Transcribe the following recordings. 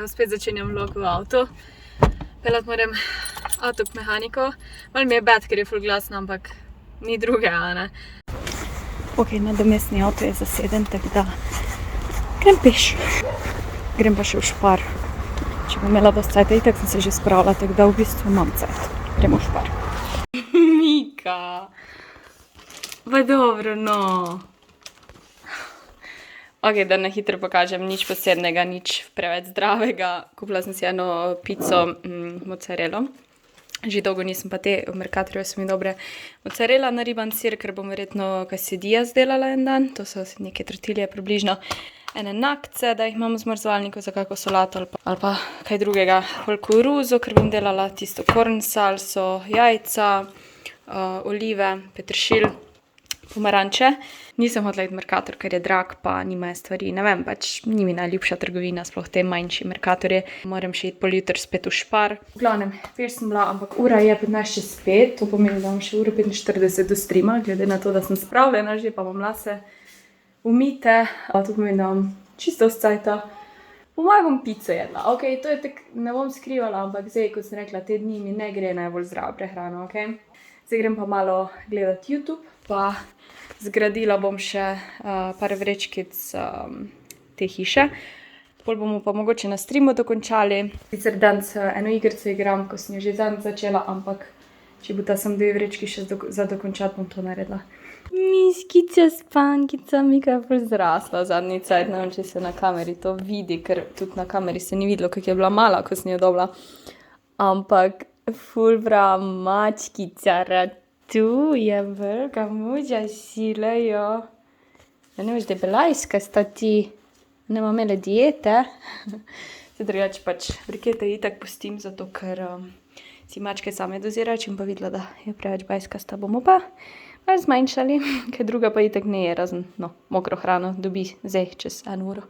spet začenjam vlog v avtu. Peljati moram avto k mehaniko. Malo mi je bad, ker je ful glasno, ampak ni druge, a ne. Ok, nadomestni avto je zaseden, tako da grem peš. Grem pa še v Špar. Če bom imela dosti cajta, itak sem se že spravila, tako da v bistvu imam cajt. Gremo v Špar. Mika! Pa dobro, no. Ok, da na hitro pokažem, nič posebnega, nič preveč zdravega. Kupila sem si eno pico mozzarello. Že dolgo nisem pa te, v Mercatorju so mi dobre mozzarella nariban sir, ker bom verjetno quesadilla zdelala en dan. To so neke tortilje približno. Ene nakce, da jih imam v zmrzovalniku za kako solato ali pa kaj drugega. Pol koruzo, ker bom delala tisto corn salso, jajca, olive, peteršilj, pomaranče. Nisem hotela iti v Mercator, ker je drag, pa nimajo stvari. Ne vem, pač ni mi najljubša trgovina, sploh te manjši Mercatorji. Moram še iti pol jutri spet v Špar. V glavnem, peš sem bila, ampak ura je 15:05, to pomeni, da imam še uro 45 do streama, glede na to, da sem spravljena že, pa imam lase umite. To pomeni, da imam čisto cajta. Po mojem bom pico jedla, ok, to je tak, ne bom skrivala, ampak zdaj, kot sem rekla, te dni mi ne gre najbolj zdrava prehrana, ok. Zdaj grem pa malo gledati YouTube, pa zgradila bom še par vrečkic te hiše. Pol bomo pa mogoče na streamu dokončali. Sicer danes eno igrico igram, ko sem jo že zadnjič začela, ampak če bo ta sem 2 vrečki še za dokončati, bom to naredila. Miškica, spankica, Mika je ful zrasla zadnji cajt, ne vem, če se na kameri to vidi, ker tudi na kameri se ni videlo, kako je bila mala, ko sem jo dobila. Ampak ful brava mačkica, tu je velika muđa sila, jo. Ja ne veš, debelajska sta ti, nema imele diete. Se drugače pač brikete itak pustim, zato ker si mačke same dozirajo, če bom pa videla, da je preveč bajskasta, bomo pa malo zmanjšali, kaj druga pa itak ne je, razen, no, mokro hrano dobi zdaj čez 1 uro.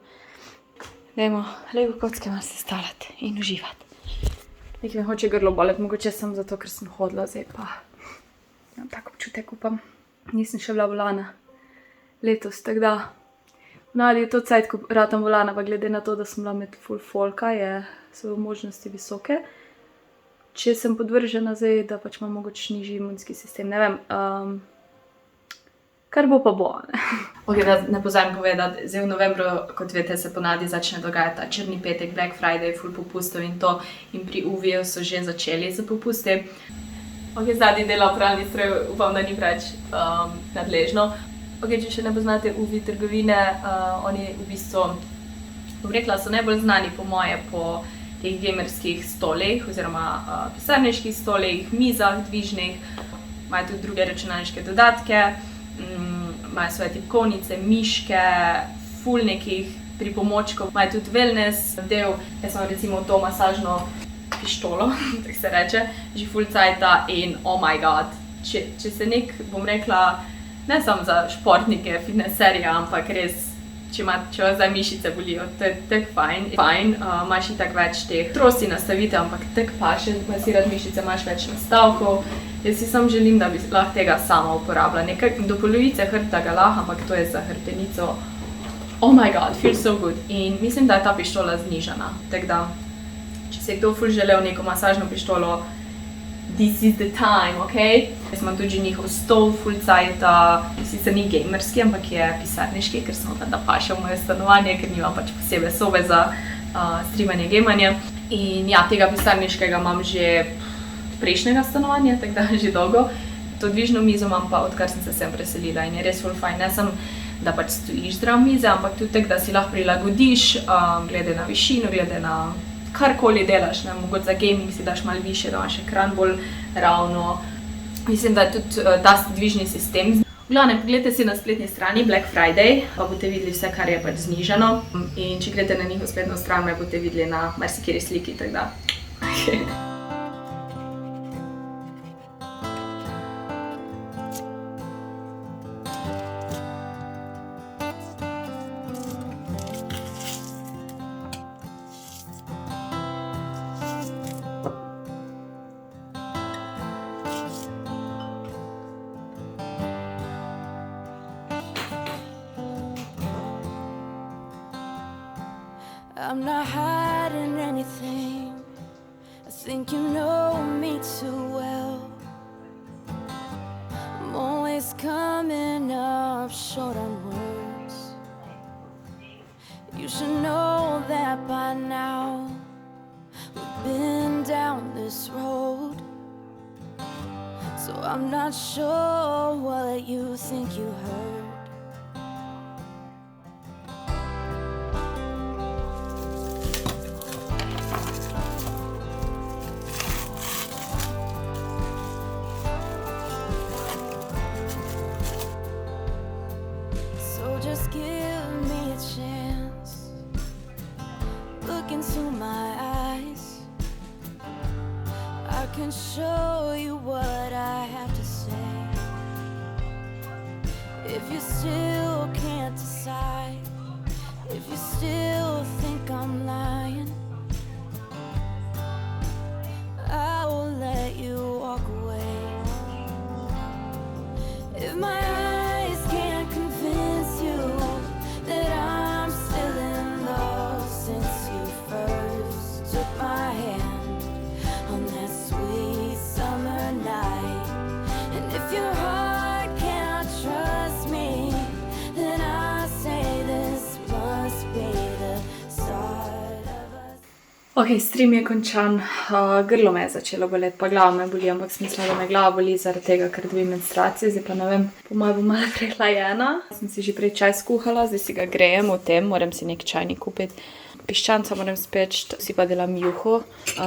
Dajmo lego kocke malo sestavljati in uživati. Nekaj me hoče grlo boleti, mogoče sem zato, ker sem hodila zdaj pa. Imam tak občutek, upam. Nisem še bila volana letos, tako da. Ponavadi je to cajt, ko ratam volana, pa glede na to, da sem bila med ful folka, so možnosti visoke. Če sem podvržena zdaj, da pač imam mogoče nižji imunski sistem, ne vem. Kar bo pa bo, ne. Ok, da ne pozabim povedati, zdaj v novembru, kot veste, se ponavadi začne dogajati ta črni petek, Black Friday, ful popustov in to. In pri Uviju so že začeli z popusti. Ok, zadnji dela pralni stroj, upam, da ni preveč nadležno. Ok, če še ne poznate Uvi trgovine, oni v bistvu, bom rekla, so najbolj znani po moje po teh gamerskih stolih oziroma pisarniških stolih, mizah dvižnih. Imajo tudi druge računalniške dodatke, imajo svoje tipkovnice, miške, ful nekih pripomočkov. Imajo tudi wellness del, jaz imam recimo to masažno pištolo, tako se reče, že ful cajta in oh my god, če se bom rekla, ne samo za športnike, fitnesserja, ampak res, če vas zdaj mišice bolijo, to je tak fajn, imaš itak več teh trosti nastavitev, ampak tak paše masirati mišice, imaš več nastavkov. Jaz si samo želim, da bi lahko tega sama uporabila. Do polovice hrbta ga lahko, ampak to je za hrbtenico. Oh my god, feels so good. In mislim, da je ta pištola znižana. Tako da, če se je kdo ful želel neko masažno pištolo, this is the time, ok? Jaz imam tudi njihov stol, ful cajta, sicer ni gamerski, ampak je pisarniški, ker sem da paše v moje stanovanje, ker nimam pač posebej sobe za streamanje, gamanje. In ja, tega pisarniškega imam že prejšnjega stanovanja, tako da že dolgo. To dvižno mizo imam pa, odkar sem se sem preselila in je res ful fajn. Ne sem, da pač stojiš zdrav mize, ampak tudi tako, da si lahko prilagodiš, glede na višino, glede na karkoli delaš, ne, mogoče za gaming si daš malo više, da imaš ekran bolj ravno. Mislim, da je tudi ta dvižni sistem. V glavnem, pogledajte si na spletni strani Black Friday, pa boste videli vse, kar je pač znižano. In če greste na njihovo spletno stran, me boste videli na marsikeri sliki, tako da. I'm not hiding. hiding anything. I think you know me too well. I'm always coming up short on words. You should know that by now. We've been down this road, so I'm not sure what you think you heard. So just give me a chance. Look into my eyes. I can show you what I have to say. If you still can't decide, if you still think I'm lying, I will let you walk away. If my eyes can't convince you that I'm still in love since you first took my hand on that sweet summer night, and if your heart can't trust me, then I say this must be the start of us. Ok, stream je končan, grlo me je začelo boleti, pa glava me boli, ampak sem mislila, da me glava boli zaradi tega, ker dobim menstruacije, zdaj pa ne vem, po mojem bom malo prehlajena. Sem si že prej čaj skuhala, zdaj si ga grejem v tem, moram si nek čajnik kupiti. Piščanca moram speči, si pa delam juho,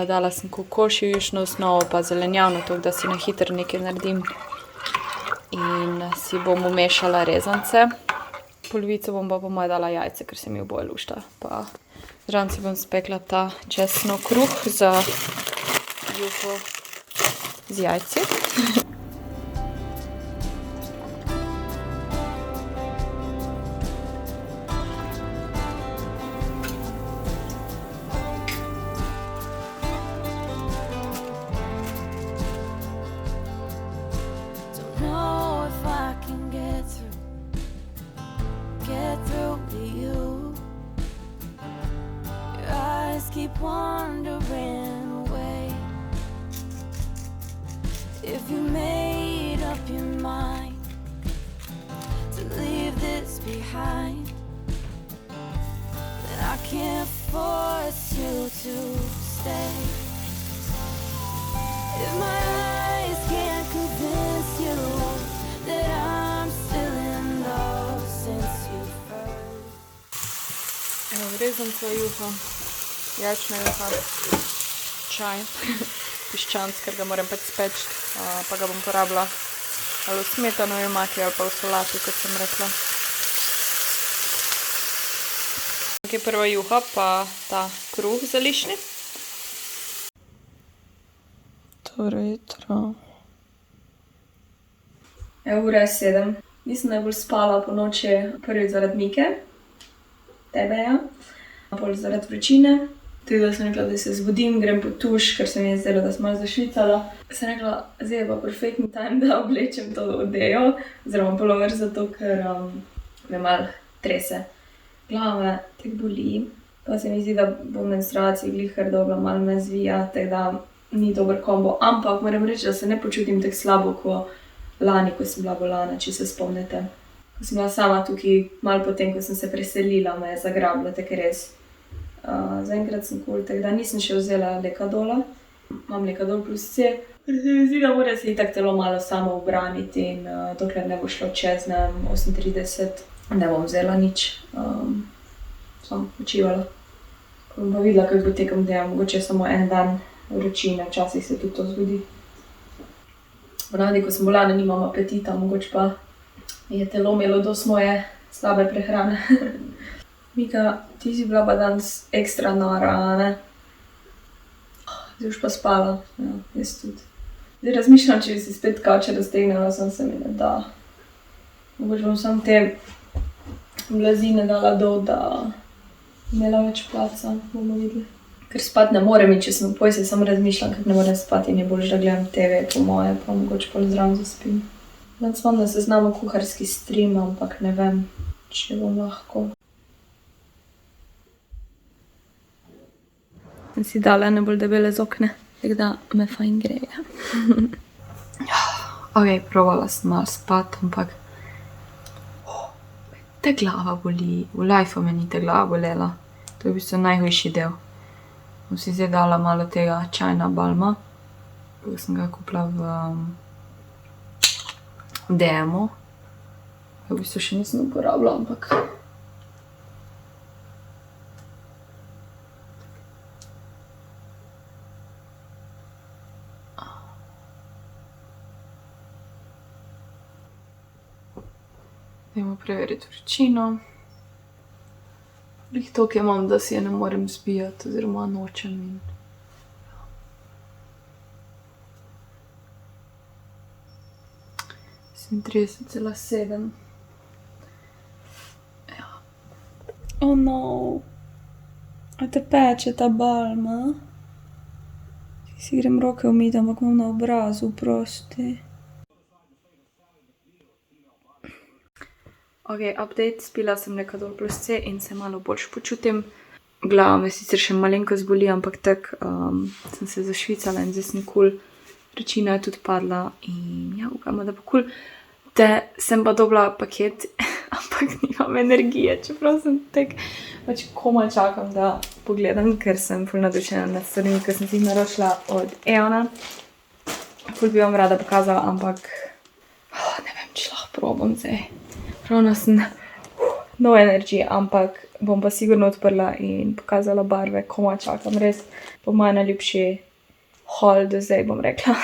dala sem kokošjo jušno osnovo, pa zelenjavno, tako da si na hitro nekaj naredim. In si bom umešala rezance, polovico bom pa po moje dala jajce, ker se mi oboje lušta. Pa zraven si bom spekla ta česnov kruh za juho z jajci. Don't know if I can get through to you. Your eyes keep wandering away. If you made up your mind to leave this behind, then I can't force you to stay. If my eyes can't convince you that I'm still in love since you first. Evo, rezanca juha, jajčna juha, čaj, piščanc, ker ga moram pač speči, pa ga bom porabila ali v smetanovi omaki ali pa v solati, kot sem rekla. Ok, prva juha, pa ta kruh zeliščni. Dobro jutro. Evo, ura je 7. Nisem najbolj spala po noči, prvič zaradi Mike, tebe ja, pol zaradi vročine. Tudi da sem rekla, da se zbudim, grem po tuš, ker se mi je zdelo, da sem malo zašvicala. Sem rekla, zdaj je pa perfektni time, da oblečem to odejo, oziroma pulover, zato ker me malo trese. Glava me tako boli, pa se mi zdi, da bo v menstruaciji glih kar dobro, malo me zvija, tako da ni dober kombo. Ampak moram reči, da se ne počutim tako slabo, kot lani, ko sem bila bolana, če se spomnite. Ko sem bila sama tukaj, malo potem, ko sem se preselila, me je zagrabila, tako res. Zaenkrat sem cool, tako da nisem še vzela Lekadola. Imam Lekadol plus C. Ker se mi zdi, da mora se itak telo malo samo ubraniti in dokler ne bo šlo čez 38, ne bom vzela nič. Sam počivala. Ko bom pa videla, kako bo tekom dneva, mogoče samo en dan vročine, včasih se tudi to zgodi. Ponavadi, ko sem bolana, nimam apetita, mogoče pa je telo imelo dosti moje slabe prehrane. Mika, ti si bila pa danes ekstra nora, ne? Zdaj boš pa spala. Ja, jaz tudi. Zdaj razmišljam, če bi si spet kavče raztegnila, sem se mi ne da. Mogoče bom samo te blazine dala dol, da imela več placa, bomo videli. Ker spati ne morem in če sem v pojsi, samo razmišljam, kako ne morem spati in je bolj, da gledam TV po moje, pa mogoče pol zraven zaspim. Danes imam na seznamu kuharski stream, ampak ne vem, če bom lahko. sem si dala ne bolj debele z okne, tako da me fajn greje. Ok, provala sem malo spat, ampak te glava boli, v lifeu me ni te glava bolela. To je v bistvu najhujši del. Bom si zdaj dala malo tega čajna balma, ki sem ga kupila v DM-u. V bistvu še nisem uporabila, ampak dajmo preveriti vročino. Glih toliko imam, da si je ne morem zbijati, oziroma nočem in... 37,7. Ja. Oh no. A te peče ta balma? Si grem roke umiti, ampak imam na obrazu, prosti. Ok, update, spila sem Nekadol plus C in se malo boljš počutim. Glava me sicer še malenko zboli, ampak tak sem se zašvicala in zdaj sem cool. Vročina je tudi padla in ja, upamo, da bo cool. Te sem pa dobila paket, ampak nimam energije, čeprav sem tak, pač komaj čakam, da pogledam, ker sem ful nadušena nad stvarmi, ker sem si jih naročila od Eona. Ful bi vam rada pokazala, ampak ne vem, če lahko probam zdaj. Pravno sem no energy, ampak bom pa sigurno odprla in pokazala barve, komaj čakam, res po moj najljubši haul do zdaj, bom rekla.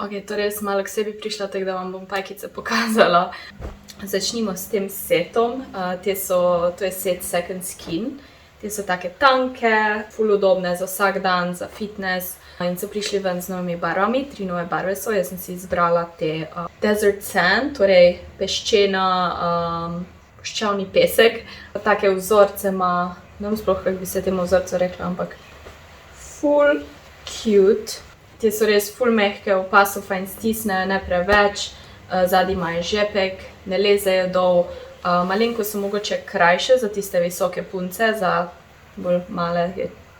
Ok, torej sem malo k sebi prišla, tako da vam bom pajkice pokazala. Začnimo s tem setom. To je set Second Skin. Te so take tanke, ful udobne za vsak dan, za fitness. In so prišli ven z novimi barvami, 3 nove barve so. Jaz sem si izbrala te Desert Sand, torej peščavni pesek. Take vzorce ima, ne vem sploh, kako bi se temu vzorcu rekla, ampak ful cute. Te so res ful mehke, v pasu fajn stisnejo, ne preveč. Zadaj imajo žepek, ne lezejo dol. Malenko so mogoče krajše za tiste visoke punce, za bolj male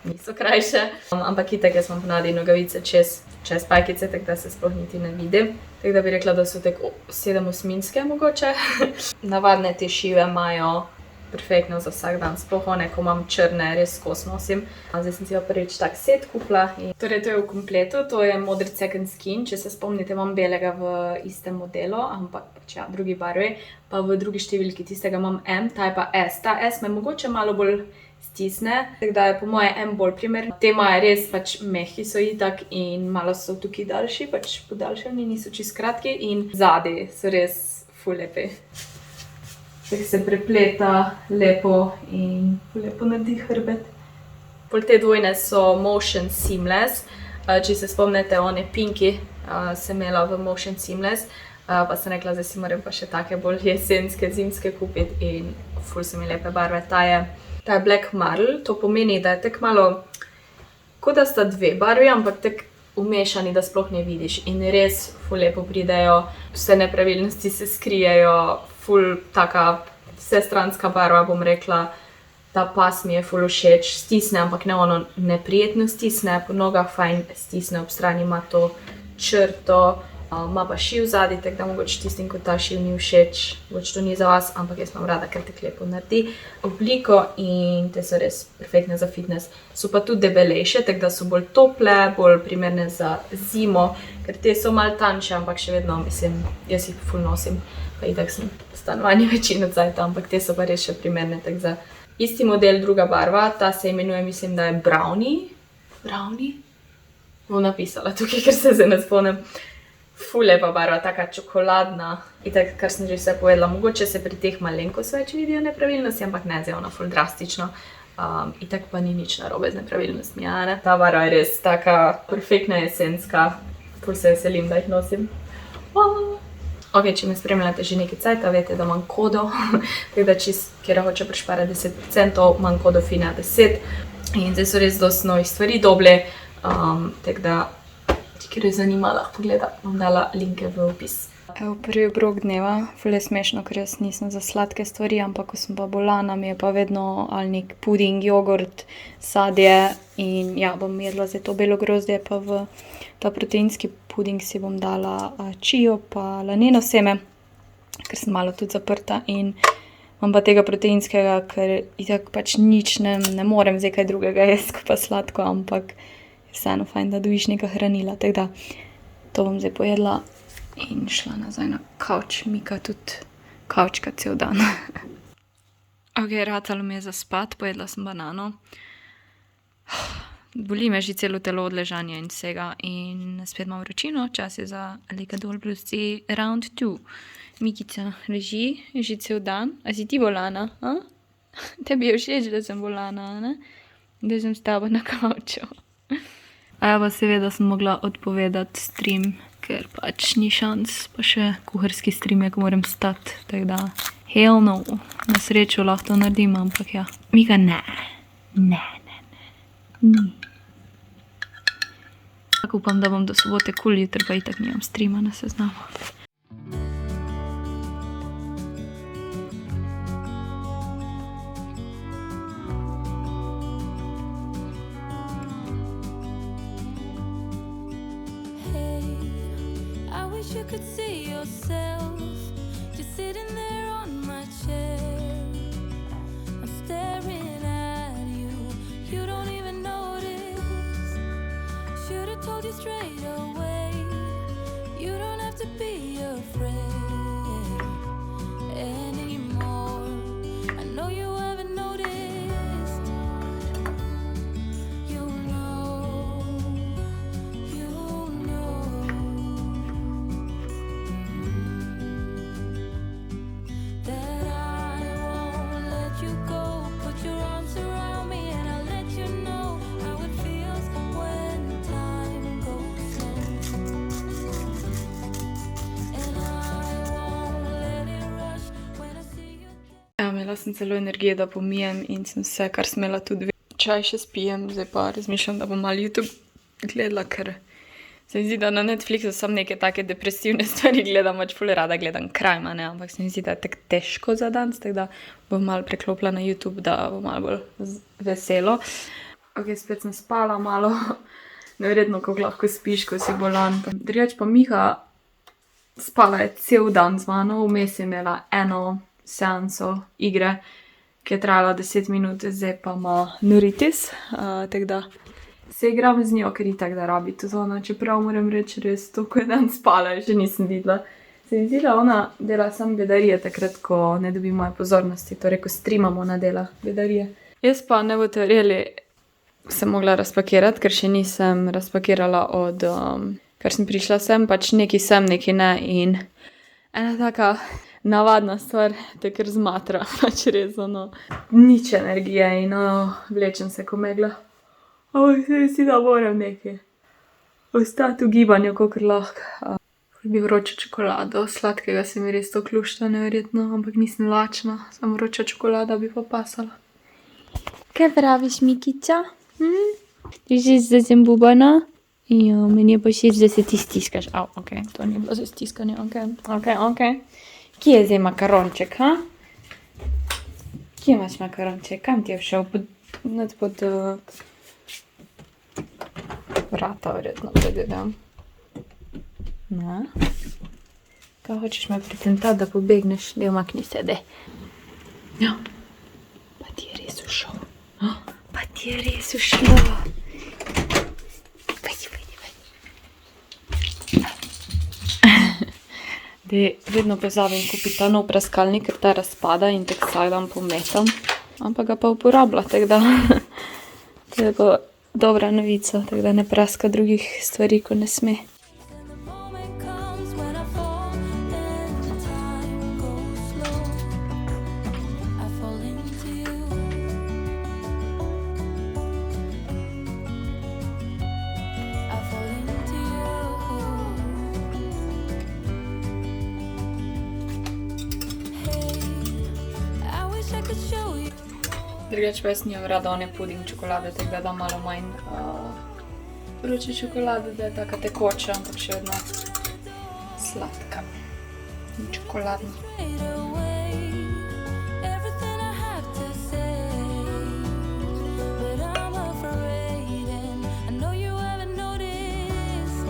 niso krajše. Ampak itak jaz imam ponavadi nogavice čez pajkice, tako da se sploh niti ne vidi. Tako da bi rekla, da so tako 7/8 mogoče. Navadne te šive imajo perfektno za vsak dan, sploh one, ko imam črne, res skos nosim. Zdaj sem si jo prvič tak set kupila. Torej to je v kompletu, to je modri Second Skin, če se spomnite, imam belega v istem modelu, ampak pač ja, drugi barvi, pa v drugi številki tistega imam M, ta je pa S. Ta S me mogoče malo bolj stisne, tako da je po moje M bolj primeren. Te imajo res pač mehki so itak in malo so tukaj daljši, pač podaljšani, niso čisto kratki in zadaj so res ful lepi. Tako se prepleta lepo in lepo naredi hrbet. Pol te dvojne so Motion Seamless. Če se spomnite, one pinki sem imela v Motion Seamless, pa sem rekla, zdaj si moram pa še take bolj jesenske, zimske kupiti in ful so mi lepe barve. Ta je Black Marl, to pomeni, da je tak malo, kot da sta dve barvi, ampak tak umešani, da sploh ne vidiš in res ful lepo pridejo, vse nepravilnosti se skrijejo, ful taka vsestranska barva, bom rekla. Ta pas mi je ful všeč, stisne, ampak ne ono neprijetno stisne, po nogah fajn stisne, ob strani ima to črto, ima pa šiv zadaj, tako da mogoče tistim, ko ta šiv ni všeč, mogoče to ni za vas, ampak jaz imam rada, ker tako lepo naredi obliko in te so res perfektne za fitness. So pa tudi debelejše, tako da so bolj tople, bolj primerne za zimo, ker te so malo tanjše, ampak še vedno, mislim, jaz jih ful nosim, pa itak sem v stanovanju večino cajta, ampak te so pa res še primerne, tako za isti model, druga barva, ta se imenuje, mislim, da je Brownie? Bom napisala tukaj, ker se zdaj ne spomnim. Ful lepa barva, taka čokoladna. Itak, kar sem že vse povedala, mogoče se pri teh malenkost več vidijo nepravilnosti, ampak ne, zdaj ona ful drastično. Itak pa ni nič narobe z nepravilnostmi, a ne? Ta barva je res taka perfektna jesenska. Ful se veselim, da jih nosim. Ok, če me spremljate že nekaj cajta, veste, da imam kodo, tako da čist, kjer hoče prišparati 10%, imam kodo FINA10 in zdaj so res dosti novih stvari dobili, tako da, če kjer je zanima, lahko pogleda, bom dala linke v opis. Evo, prvi obrok dneva, ful je smešno, ker jaz nisem za sladke stvari, ampak ko sem pa bolana, mi je pa vedno ali nek puding, jogurt, sadje in ja, bom jedla zdaj to belo grozdje, pa v ta proteinski puding si bom dala čio pa laneno seme, ker sem malo tudi zaprta in imam pa tega proteinskega, ker itak pač nič ne morem zdaj kaj drugega jesti, pa sladko, ampak je vseeno fajn, da dobiš neka hranila, tako da to bom zdaj pojedla. In šla nazaj na kavč, Mika tudi kavčka cel dan. Ok, ratalo mi je za spat, pojedla sem banano. Boli me že celo telo od ležanja in vsega in spet imam vročino, čas je za Lekadol plus C round 2. Mikica leži že cel dan. A si ti bolana? A? Tebi je všeč, da sem bolana, ne? Da sem s tabo na kavču. A ja pa seveda sem mogla odpovedati stream, ker pač ni šans, pa še kuharski stream je, ko moram stati, tako da hell no, na srečo lahko to naredim, ampak ja. Mika ne. Tako upam, da bom do sobote kul, jutri pa itak nimam streama na seznamu. You could see yourself just sitting there on my chair. I'm staring at you, you don't even notice. Should've told you straight away, you don't have to be afraid anymore. I know you haven't noticed. You know that I won't let you go. Put your arms around me and I'll let you know how it feels when time goes slow. And I won't let it rush when I see you. Ja, imela sem celo energije, da pomijem in sem vse, kar smela tudi čaj še spijem, zdaj pa razmišljam, da bom malo YouTube gledala, ker se mi zdi, da na Netflixu sam neke take depresivne stvari gledam, pač ful rada gledam crime, ne, ampak se mi zdi, da je tako težko za danes, tako da bom malo preklopila na YouTube, da bo malo bolj veselo. Ok, spet sem spala malo, neverjetno, kako lahko spiš, ko si bolan. Drugače pa Miha spala je cel dan z mano, vmes je imela eno seanso igre, ki je trajala 10 minut, zdaj pa ima neuritis, tako da se igram z njo, ker itak da rabi tudi ona, čeprav moram reči res, toliko je dan spala, še nisem videla. Se mi zdi, da ona dela samo bedarije takrat, ko ne dobi moje pozornosti, torej ko streamamo, ona dela bedarije. Jaz pa, ne boste verjeli, sem mogla razpakirati, ker še nisem razpakirala od, ker sem prišla sem, pač neki sem, neki ne in ena taka navadna stvar te kar zmatra, pač res ono, nič energije in vlečem se ko megla. Ampak se mi zdi, da moram nekaj ostati v gibanju, kakor lahko. Bi vročo čokolado, sladkega se mi res to klušta, neverjetno, ampak nisem lačna, samo vroča čokolada bi pa pasala. Kaj praviš, Mikica? Ti želiš, da sem bubana? Ja, meni je pa všeč, da se ti stiskaš. Au, ok, to ni bilo za stiskanje, ok. Kje je zdaj makaronček, ha? Kje imaš makaronček? Kam ti je všel? Pod vrata, verjetno, predvidevam. No. Kaj hočeš me pretentati, da pobegneš? Dej, umakni se, dej. Ja. Pa ti je res ušel. Dej, vedno pozabim kupiti ta nov praskalnik, ker ta razpada in tako vsak dan pometam. Ampak ga pa uporabljam, tako da to je pa dobra novica, tako da ne praska drugih stvari, ko ne sme. And the moment comes when I fall into time goes slow. I fall into you. I fall into you. Hey, I wish I could show you. Drugače pa jaz nimam rada one puding čokolade, tako da dam malo manj vroče čokolade, da je taka tekoča, ampak še vedno sladka. čokoladno. straight away. Everything I have to say, but I'm afraid, and I know you haven't noticed.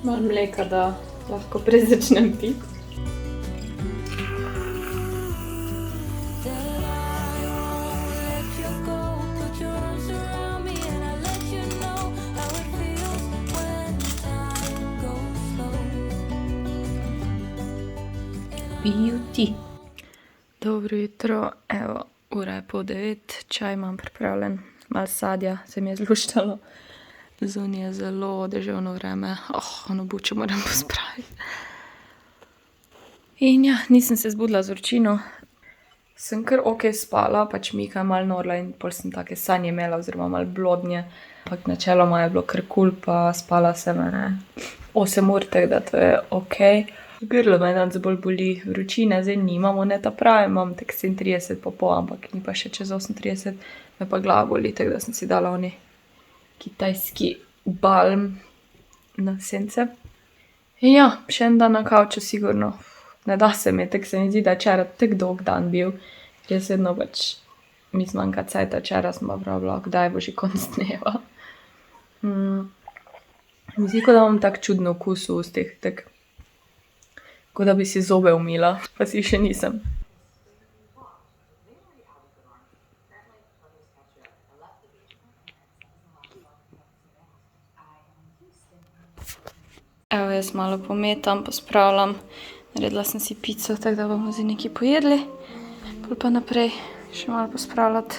Malo mleka, da lahko prej začnem piti. That I won't let you go. Put your arms around me and I let you know how it feels when time goes slow. Beauty. Dobro jutro, evo, ura je 8:30, čaj imam pripravljen, malo sadja se mi je zluštalo. Zunaj je zelo deževno vreme, ono bučo moram pospraviti. In ja, nisem se zbudila z vročino. Sem kar okej spala, pač Mika je malo norla in pol sem take sanje imela oziroma malo blodnje. Ampak načeloma je bilo kar kul, pa spala sem 8 ur, tako da to je okej. Grlo me danes bolj boli, vročine zdaj nimamo, ne ta pravi, imam tak 37 pa pol, ampak ni pa še čez 38, me pa glava boli, tako da sem si dala oni kitajski balm na sence. In ja, še en dan na kavču sigurno. Ne da se mi, tako se mi zdi, da je včeraj tak dolg dan bil. Jaz vedno pač mi zmanjka cajta, včeraj sem pa pravila, kdaj bo že konec dneva. Mi zdi, kot da imam tak čuden okus v ustih, tak, kot da bi si zobe umila, pa si še nisem. Evo, jaz malo pometam, pospravljam. Naredila sem si pico, tako da bomo zdaj nekaj pojedli. Pol pa naprej še malo pospravljati,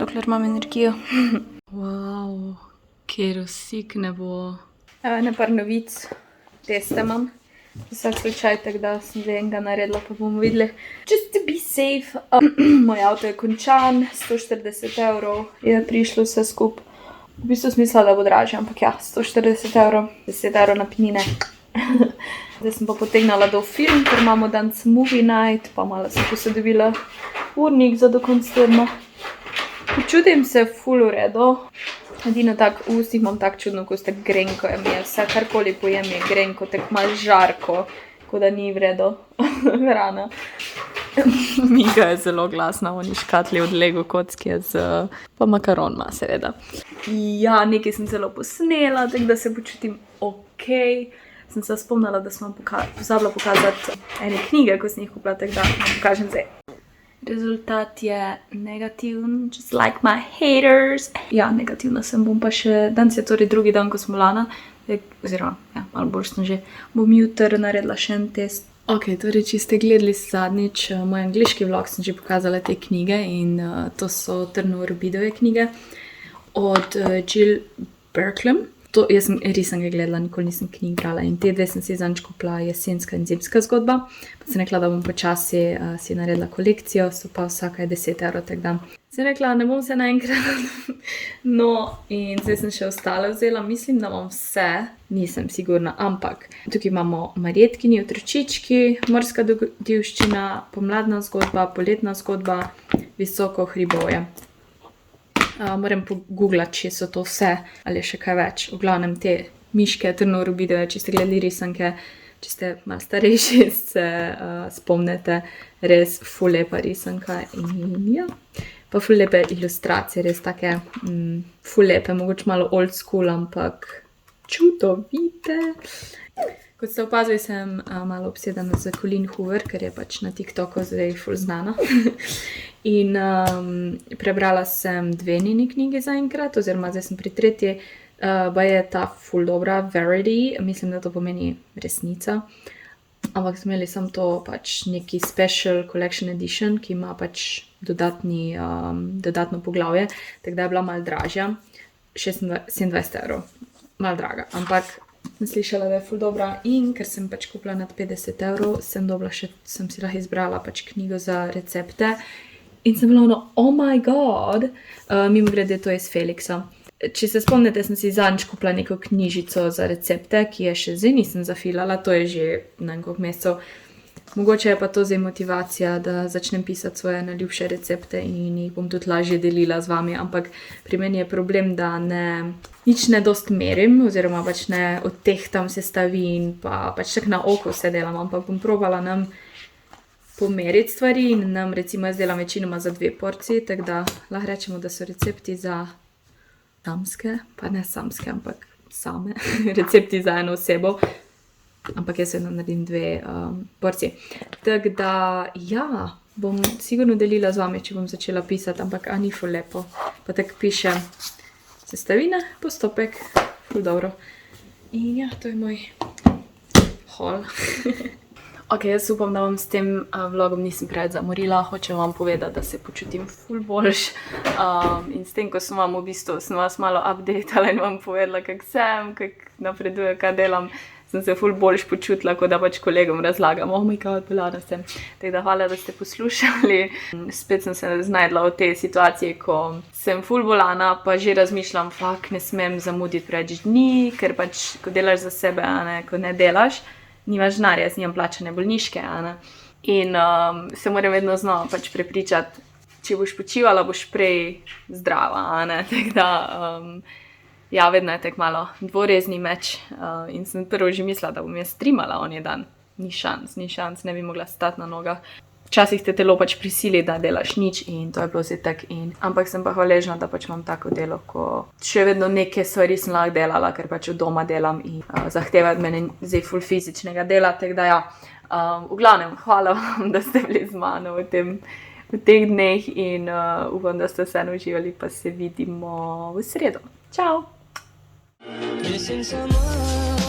dokler imam energijo. Wow, kerosik ne bo. Evo, ene par novic, teste imam. Vsak slučaj, tako da sem zdaj enega naredila, pa bomo videli. Just to be safe. Moj avto je končan, 140 € je prišlo vse skupaj. V bistvu smisla, da bo dražje, ampak ja, 140 €, 10 € na pinine. Zdaj sem pa potegnala do film, ker imamo danes movie night, pa malo sem posodobila urnik za do konca tedna. Počutim se ful v redu. Edino tak v ustih imam tak čudno okus, tak grenko je mi je, vse karkoli pojem je grenko, tak malo žarko, kot da ni v redu hrana. Mika je zelo glasna, oni škatli od Lego kocke pa makaron ima seveda. Ja, nekaj sem celo posnela, tako da se počutim okej. Sem se spomnila, da sem vam pozabila pokazati ene knjige, ko sem jih kupila, tako da vam pokažem zdaj. Rezultat je negativen, just like my haters. Ja, negativna sem, bom pa še, danes je torej drugi dan, ko smo lana, oziroma, ja, malo bolj sem že, bom jutri naredila še en test. Ok, torej, če ste gledali zadnjič moj angliški vlog, sem že pokazala te knjige in to so Trnovo-Robidove knjige od Jill Berklem. To, jaz sem risanke gledala, nikoli nisem knjig brala in te dve sem si zadnjič kupila Jesenska in zimska zgodba. Pa sem rekla, da bom počasi si naredila kolekcijo, so pa vsaka je 10 €, tako da. Sem rekla, ne bom se naenkrat. No, in zdaj sem še ostale vzela, mislim, da imam vse, nisem sigurna, ampak tukaj imamo Marjetkini otročički, Morska divščina, Pomladna zgodba, Poletna zgodba, Visoko hribovje. Moram pogooglati, če so to vse ali še kaj več. V glavnem te miške, Trnovo-Robidove, če ste gledali risanke, če ste malo starejši, se spomnite, res ful lepa risanka in ja. Pa ful lepe ilustracije, res take ful lepe, mogoče malo old school, ampak čudovite. Kot ste opazili, sem malo obsedena za Colleen Hoover, ker je pač na TikToku zdaj ful znana. In prebrala sem 2 njeni knjigi zaenkrat, oziroma zdaj sem pri 3. Ba je ta ful dobra, Verity, mislim, da to pomeni resnica. Ampak smo imeli samo to pač neki special collection edition, ki ima pač dodatno poglavje, tako da je bila malo dražja, 27 €, malo draga, ampak sem slišala, da je ful dobra in ker sem pač kupila nad 50 €, sem si lahko izbrala pač knjigo za recepte in sem bila ono, oh my god, mimogrede to je iz Felixa. Če se spomnite, sem si zadnjič kupila neko knjižico za recepte, ki je še zdaj nisem zafilala, to je že na koliko mesecev. mogoče je pa to zdaj motivacija, da začnem pisati svoje najljubše recepte in jih bom tudi lažje delila z vami, ampak pri meni je problem, da nič ne dost merim, oziroma pač ne odtehtam sestavin, pa pač tak na oko vse delam, ampak bom probala nam pomeriti stvari in nam recimo jaz delam večinoma za 2 porcije, tako da lahko rečemo, da so recepti za samske, pa ne samske, ampak same recepti za eno osebo. Ampak jaz vedno naredim 2 porcije. Tako da, ja, bom sigurno delila z vami, če bom začela pisati, ampak ni ful lepo. Pa tako pišem sestavine, postopek, ful dobro. In ja, to je moj haul. Ok, jaz upam, da vam s tem vlogom nisem preveč zamorila. Hočem vam povedati, da se počutim ful boljš. In s tem, ko sem vam v bistvu vas malo updatala in vam povedala, kak sem, kak napreduje, kaj delam, sem se ful boljš počutila, kot da pač kolegom razlagam, oh my god, pelana sem. Tako da hvala, da ste poslušali. Spet sem se znajdla v tej situaciji, ko sem ful bolana, pa že razmišljam, ne smem zamuditi preveč dni, ker pač, ko delaš za sebe, ko ne delaš, nimaš denarja, jaz nimam plačane bolniške, in se moram vedno znova pač prepričati, če boš počivala, boš prej zdrava, tako da, ja, vedno je tak malo dvorezni meč, in sem prvo že mislila, da bom jaz streamala on je dan. Ni šans, ne bi mogla stati na nogah. Včasih te telo pač prisili, da delaš nič in to je bilo vse tak ampak sem pa hvaležna, da pač imam tako delo, ko še vedno neke stvari sem lahko delala, ker pač od doma delam in zahteva od mene zdaj ful fizičnega dela, tako da ja, v glavnem, hvala vam, da ste bili z mano v teh dneh in upam, da ste vseeno uživali, pa se vidimo v sredo. Čau! Missing someone